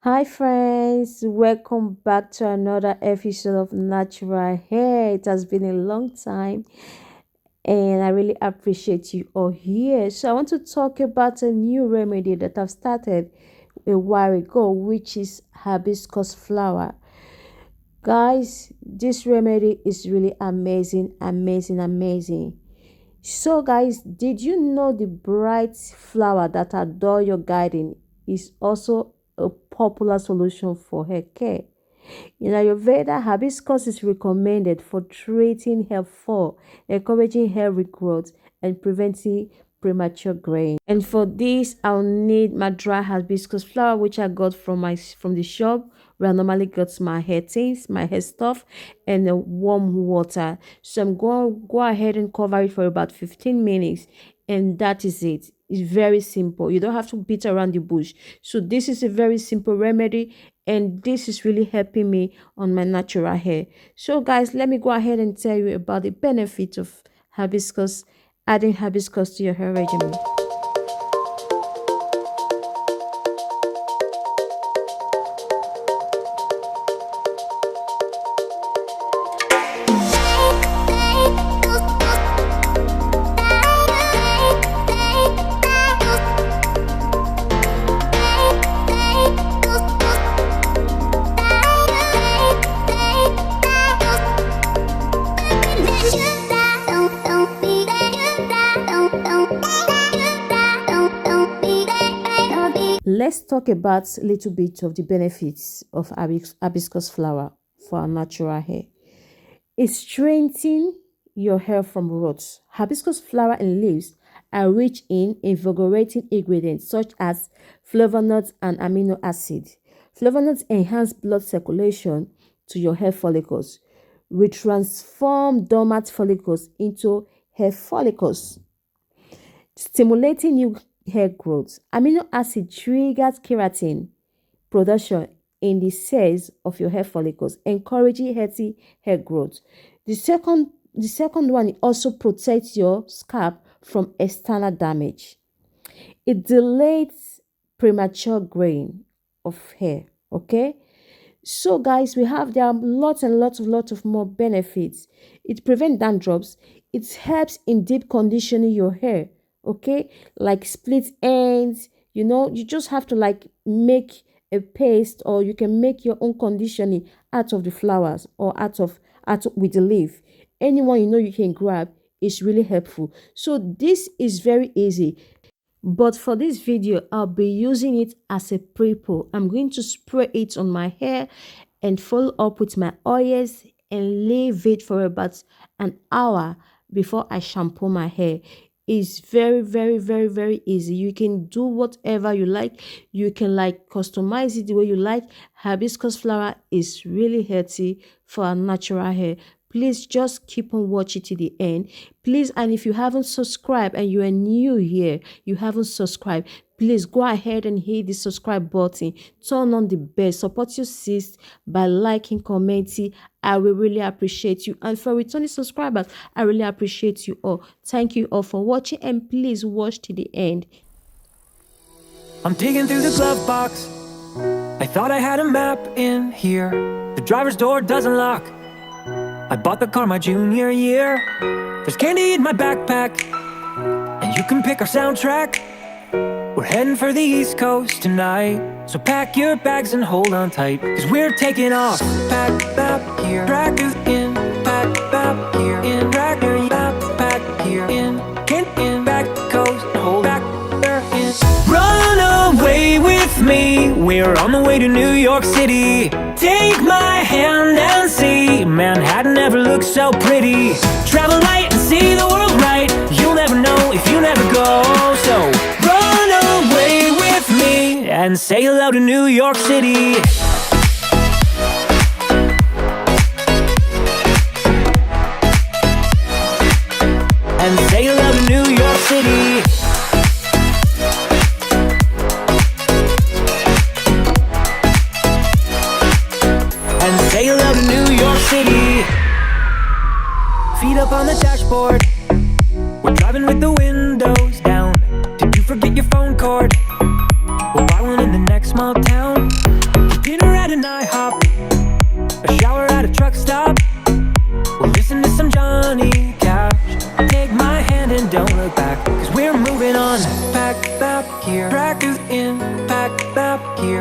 Hi friends, welcome back to another episode of Natural Hair. It has been a long time and I really appreciate you all here. So I want to talk about a new remedy that I've started a while ago, which is hibiscus flower. Guys, this remedy is really amazing. So guys, did you know the bright flower that adore your garden is also a popular solution for hair care? In Ayurveda, hibiscus is recommended for treating hair fall, encouraging hair regrowth, and preventing premature graying. And for this, I'll need my dry hibiscus flower, which I got from the shop where I normally get my hair things, my hair stuff, and warm water. So I'm going to go ahead and cover it for about 15 minutes, and that is it. It's very simple. You don't have to beat around the bush. So this is a very simple remedy, and this is really helping me on my natural hair. So guys, let me go ahead and tell you about the benefit of hibiscus, adding hibiscus to your hair regimen. Let's talk about a little bit of the benefits of hibiscus flower for our natural hair. It strengthens your hair from roots. Hibiscus flower and leaves are rich in invigorating ingredients such as flavonoids and amino acids. Flavonoids enhance blood circulation to your hair follicles. We transform dormant follicles into hair follicles, stimulating new hair growth. Amino acid triggers keratin production in the cells of your hair follicles, encouraging healthy hair growth. The second one, it also protects your scalp from external damage. It delays premature graying of hair. Okay. So guys, there are lots of more benefits. It prevents dandruffs. It helps in deep conditioning your hair. Okay, like split ends. You just have to like make a paste, or you can make your own conditioning out of the flowers or out with the leaf. Anyone you can grab is really helpful. So this is very easy. But for this video, I'll be using it as a pre-poo. I'm going to spray it on my hair and follow up with my oils and leave it for about an hour before I shampoo my hair. It's very easy. You can do whatever you like. You can like customize it the way you like. Hibiscus flower is really healthy for our natural hair. Please just keep on watching to the end. Please, and if you haven't subscribed and you are new here, you haven't subscribed, please go ahead and hit the subscribe button. Turn on the bell. Support your sis by liking, commenting. I will really appreciate you. And for returning subscribers, I really appreciate you all. Thank you all for watching, and please watch to the end. I'm digging through the glove box. I thought I had a map in here. The driver's door doesn't lock. I bought the car my junior year. There's candy in my backpack, and you can pick our soundtrack. We're heading for the East Coast tonight, so pack your bags and hold on tight, cause we're taking off. Pack up here, drag you in. Pack up here, in. Drag your backpack here, in back coast, hold back there in. Run away with me, we're on the way to New York City. Take my hand and see, Manhattan never looks so pretty. Travel light and see the world right. You'll never know if you never go. So run away with me and say hello to New York City. And say hello to New York City. And say hello to New York City. Feet up on the dashboard, we're driving with the windows down. Did you forget your phone cord? We'll buy one in the next small town.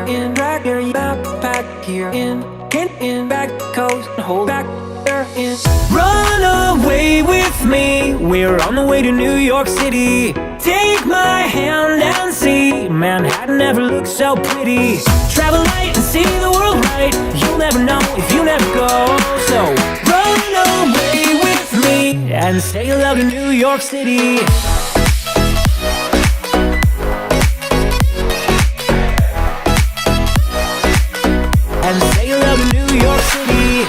in back here, backpack here in back coast, hold back there in. Run away with me, we're on the way to New York City. Take my hand and see, Manhattan never looks so pretty. Travel light and see the world right, you'll never know if you never go. So run away with me and say hello to New York City. And say hello to New York City.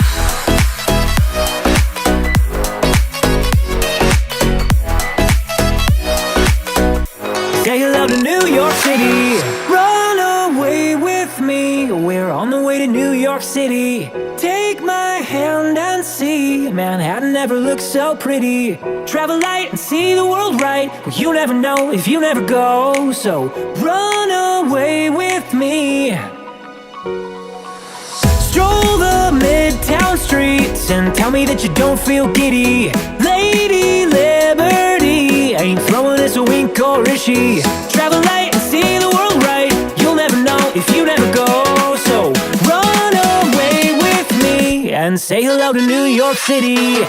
Say hello to New York City. Run away with me, we're on the way to New York City. Take my hand and see, Manhattan never looks so pretty. Travel light and see the world right, well, you never know if you never go. So run away with me. Stroll the midtown streets and tell me that you don't feel giddy. Lady Liberty ain't throwing us a wink, or is she? Travel light and see the world right, you'll never know if you never go. So run away with me and say hello to New York City.